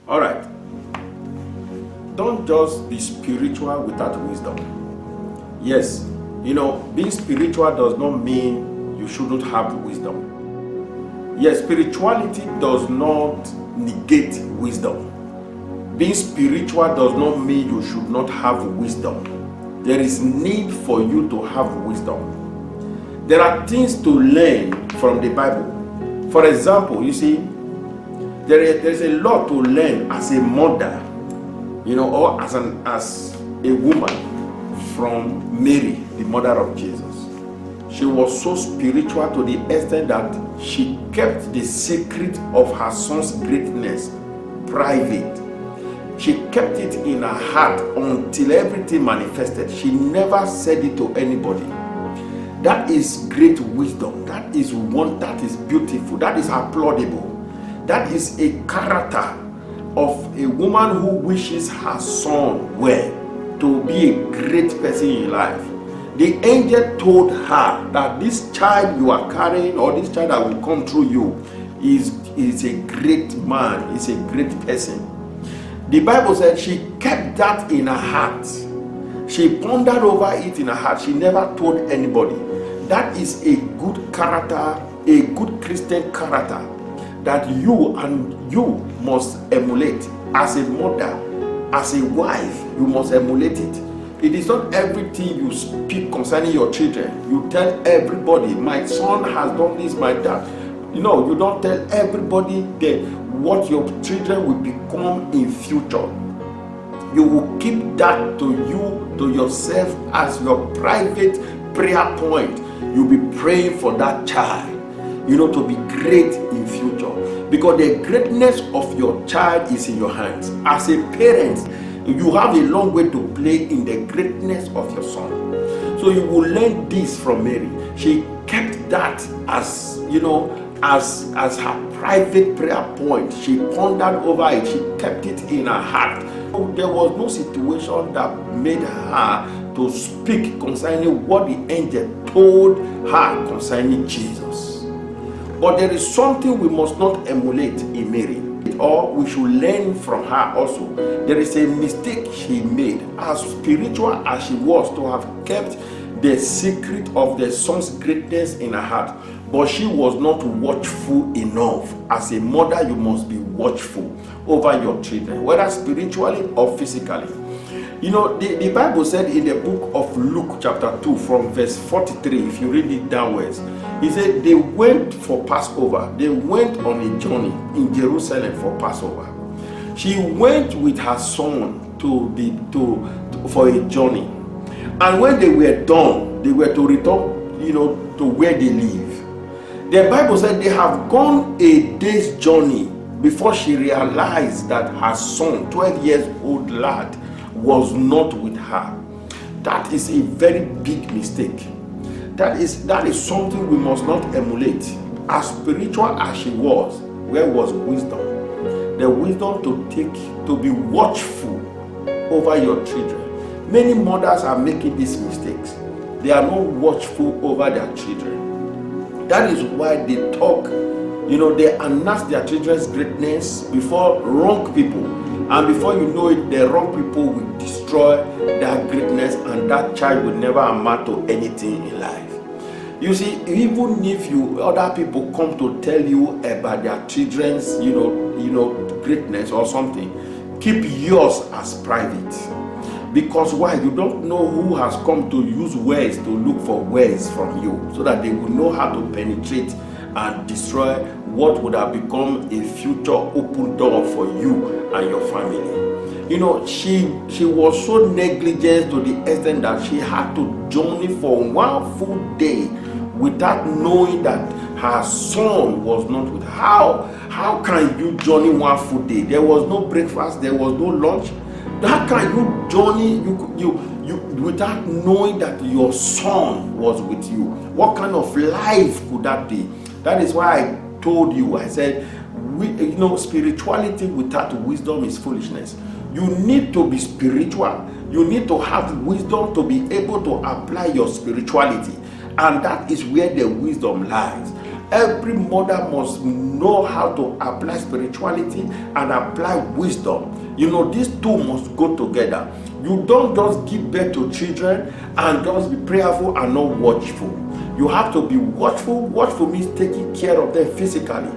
All right. Don't just be spiritual without wisdom. Yes, being spiritual does not mean you shouldn't have wisdom. Yes, spirituality does not negate wisdom. Being spiritual does not mean you should not have wisdom. There is need for you to have wisdom. There are things to learn from the Bible. For example, you see, there is a lot to learn as a mother, or as a woman from Mary, the mother of Jesus. She was so spiritual to the extent that she kept the secret of her son's greatness private. She kept it in her heart until everything manifested. She never said it to anybody. That is great wisdom. That is beautiful. That is applaudable. That is a character of a woman who wishes her son well, to be a great person in life. The angel told her that this child you are carrying, or this child that will come through you, is a great man, is a great person. The Bible said she kept that in her heart. She pondered over it in her heart. She never told anybody. That is a good character, a good Christian character that you must emulate. As a mother, as a wife, you must emulate it. It is not everything you speak concerning your children. You tell everybody, my son has done this, my dad. You don't tell everybody that what your children will become in future. You will keep that to yourself as your private prayer point. You'll be praying for that child, to be great in future. Because the greatness of your child is in your hands. As a parent, you have a long way to play in the greatness of your son. So you will learn this from Mary. She kept that as as her private prayer point. She pondered over it. She kept it in her heart. There was no situation that made her to speak concerning what the angel told her concerning Jesus. But there is something we must not emulate in Mary, or we should learn from her also. There is a mistake she made, as spiritual as she was, to have kept the secret of the son's greatness in her heart. But she was not watchful enough. As a mother, you must be watchful over your children, whether spiritually or physically. The Bible said in the book of Luke chapter 2 from verse 43, if you read it downwards, he said they went for Passover. They went on a journey in Jerusalem for Passover. She went with her son for a journey. And when they were done, they were to return, to where they live. The Bible said they have gone a day's journey before she realized that her son, 12 years old lad, was not with her. That is a very big mistake. That is something we must not emulate. As spiritual as she was, where was wisdom? The wisdom to be watchful over your children. Many mothers are making these mistakes. They are not watchful over their children. That is why they talk, they announce their children's greatness before wrong people. And before you know it, the wrong people will destroy their greatness, and that child will never amount to anything in life. You see, even if other people come to tell you about their children's, greatness or something, keep yours as private. Because why? You don't know who has come to use words to look for words from you, so that they will know how to penetrate and destroy what would have become a future open door for you and your family. She was so negligent to the extent that she had to journey for one full day without knowing that her son was not with her. How can you journey one full day? There was no breakfast, there was no lunch. How can you journey without knowing that your son was with you? What kind of life could that be? That is why I told you, I said, spirituality without wisdom is foolishness. You need to be spiritual. You need to have wisdom to be able to apply your spirituality. And that is where the wisdom lies. Every mother must know how to apply spirituality and apply wisdom. You know, these two must go together. You don't just give birth to children and just be prayerful and not watchful. You have to be watchful. Watchful means taking care of them physically.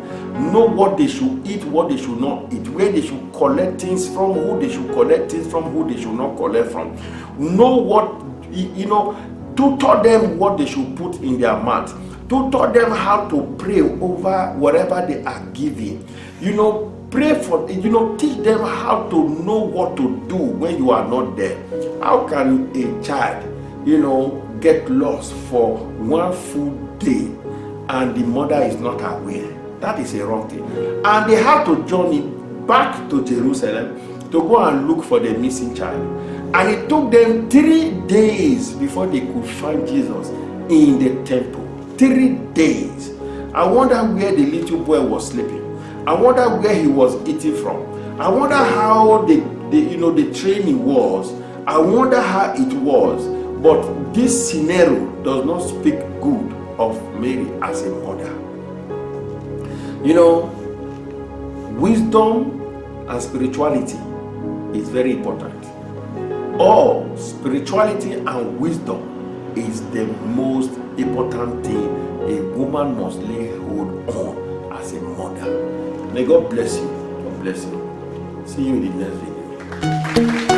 Know what they should eat, what they should not eat, where they should collect things from, who they should collect things from, who they should not collect from. Know what, tutor them what they should put in their mouth. Tutor them how to pray over whatever they are giving. Pray for, teach them how to know what to do when you are not there. How can a child, get lost for one full day and the mother is not aware? That is a wrong thing. And they had to journey back to Jerusalem to go and look for the missing child. And it took them 3 days before they could find Jesus in the temple. 3 days. I wonder where the little boy was sleeping. I wonder where he was eating from. I wonder how the training was. I wonder how it was. But this scenario does not speak good of Mary as a mother. Wisdom and spirituality is very important. Or spirituality and wisdom is the most important thing a woman must lay hold on as a mother. May God bless you. God bless you. See you in the next video.